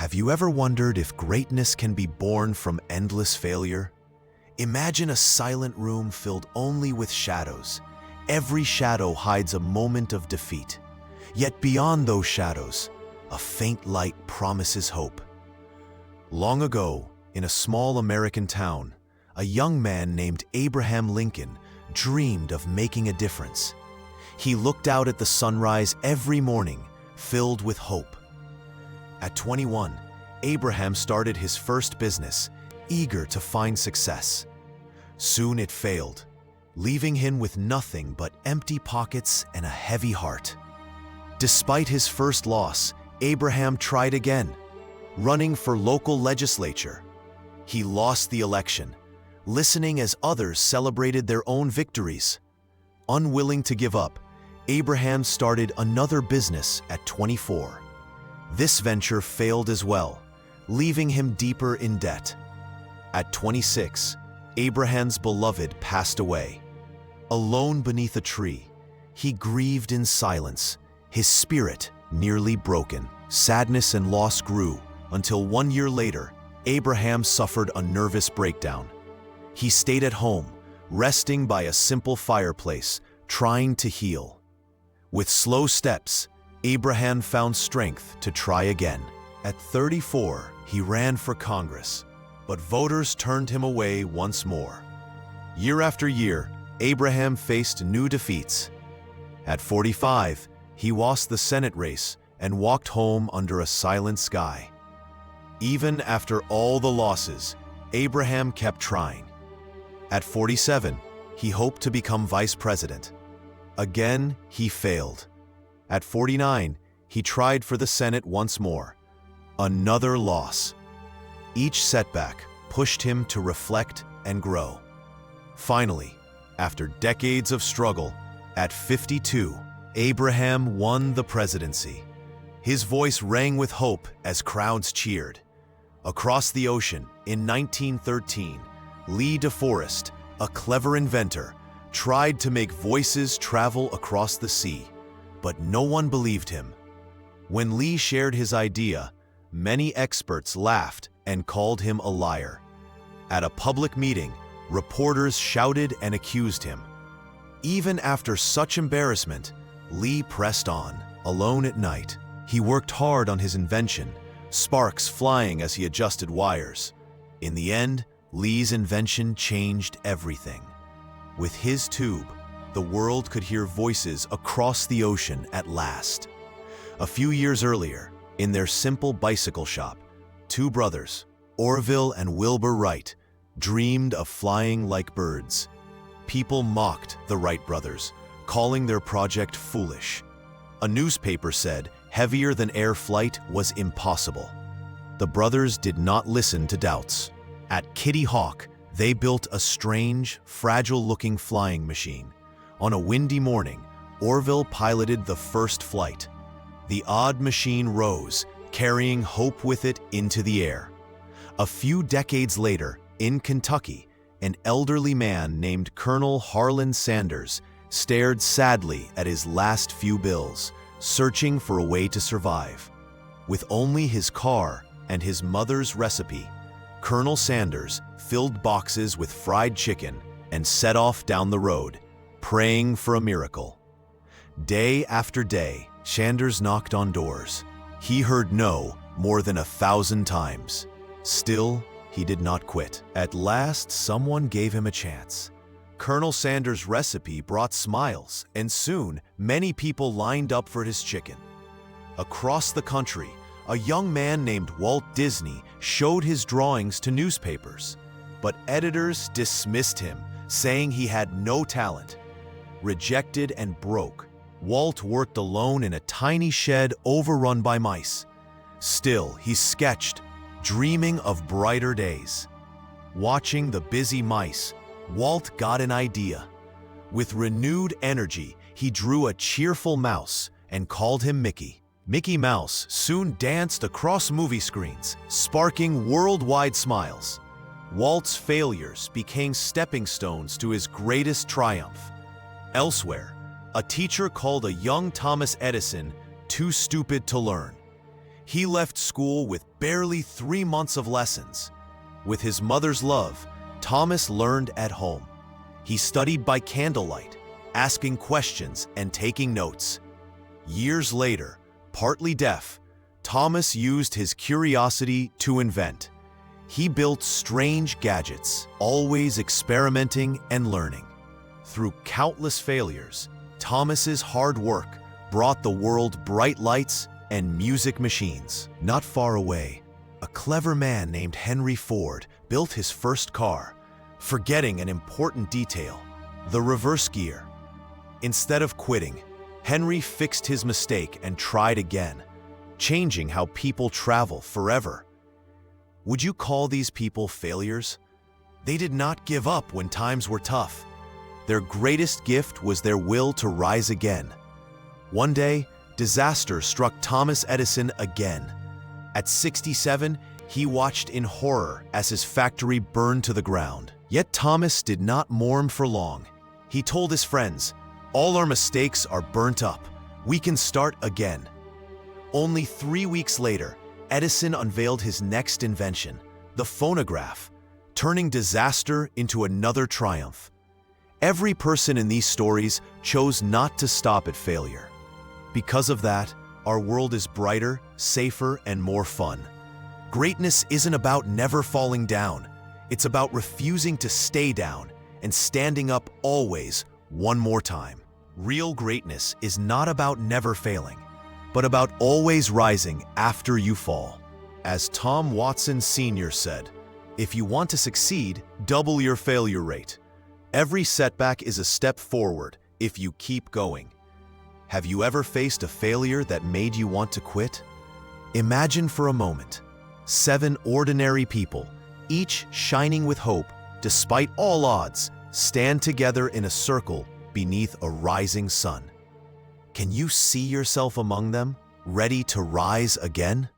Have you ever wondered if greatness can be born from endless failure? Imagine a silent room filled only with shadows. Every shadow hides a moment of defeat. Yet beyond those shadows, a faint light promises hope. Long ago, in a small American town, a young man named Abraham Lincoln dreamed of making a difference. He looked out at the sunrise every morning, filled with hope. At 21, Abraham started his first business, eager to find success. Soon it failed, leaving him with nothing but empty pockets and a heavy heart. Despite his first loss, Abraham tried again, running for local legislature. He lost the election, listening as others celebrated their own victories. Unwilling to give up, Abraham started another business at 24. This venture failed as well, leaving him deeper in debt. At 26, Abraham's beloved passed away. Alone beneath a tree, he grieved in silence, his spirit nearly broken. Sadness and loss grew until 1 year later, Abraham suffered a nervous breakdown. He stayed at home, resting by a simple fireplace, trying to heal. With slow steps, Abraham found strength to try again. At 34, he ran for Congress, but voters turned him away once more. Year after year, Abraham faced new defeats. At 45, he lost the Senate race and walked home under a silent sky. Even after all the losses, Abraham kept trying. At 47, he hoped to become vice president. Again, he failed. At 49, he tried for the Senate once more. Another loss. Each setback pushed him to reflect and grow. Finally, after decades of struggle, at 52, Abraham won the presidency. His voice rang with hope as crowds cheered. Across the ocean, in 1913, Lee DeForest, a clever inventor, tried to make voices travel across the sea, but no one believed him. When Lee shared his idea, many experts laughed and called him a liar. At a public meeting, reporters shouted and accused him. Even after such embarrassment, Lee pressed on. Alone at night, he worked hard on his invention, sparks flying as he adjusted wires. In the end, Lee's invention changed everything. With his tube, the world could hear voices across the ocean at last. A few years earlier, in their simple bicycle shop, two brothers, Orville and Wilbur Wright, dreamed of flying like birds. People mocked the Wright brothers, calling their project foolish. A newspaper said heavier-than-air flight was impossible. The brothers did not listen to doubts. At Kitty Hawk, they built a strange, fragile-looking flying machine. On a windy morning, Orville piloted the first flight. The odd machine rose, carrying hope with it into the air. A few decades later, in Kentucky, an elderly man named Colonel Harlan Sanders stared sadly at his last few bills, searching for a way to survive. With only his car and his mother's recipe, Colonel Sanders filled boxes with fried chicken and set off down the road, praying for a miracle. Day after day, Sanders knocked on doors. He heard no more than 1,000 times. Still, he did not quit. At last, someone gave him a chance. Colonel Sanders' recipe brought smiles, and soon, many people lined up for his chicken. Across the country, a young man named Walt Disney showed his drawings to newspapers, but editors dismissed him, saying he had no talent. Rejected and broke, Walt worked alone in a tiny shed overrun by mice. Still, he sketched, dreaming of brighter days. Watching the busy mice, Walt got an idea. With renewed energy, he drew a cheerful mouse and called him Mickey. Mickey Mouse soon danced across movie screens, sparking worldwide smiles. Walt's failures became stepping stones to his greatest triumph. Elsewhere, a teacher called a young Thomas Edison too stupid to learn. He left school with barely 3 months of lessons. With his mother's love, Thomas learned at home. He studied by candlelight, asking questions and taking notes. Years later, partly deaf, Thomas used his curiosity to invent. He built strange gadgets, always experimenting and learning. Through countless failures, Thomas's hard work brought the world bright lights and music machines. Not far away, a clever man named Henry Ford built his first car, forgetting an important detail: the reverse gear. Instead of quitting, Henry fixed his mistake and tried again, changing how people travel forever. Would you call these people failures? They did not give up when times were tough. Their greatest gift was their will to rise again. One day, disaster struck Thomas Edison again. At 67, he watched in horror as his factory burned to the ground. Yet Thomas did not mourn for long. He told his friends, "All our mistakes are burnt up. We can start again." Only 3 weeks later, Edison unveiled his next invention, the phonograph, turning disaster into another triumph. Every person in these stories chose not to stop at failure. Because of that, our world is brighter, safer, and more fun. Greatness isn't about never falling down. It's about refusing to stay down and standing up always, one more time. Real greatness is not about never failing, but about always rising after you fall. As Tom Watson Sr. said, "If you want to succeed, double your failure rate. Every setback is a step forward if you keep going." Have you ever faced a failure that made you want to quit? Imagine for a moment 7 ordinary people, each shining with hope despite all odds, stand together in a circle beneath a rising sun. Can you see yourself among them, ready to rise again?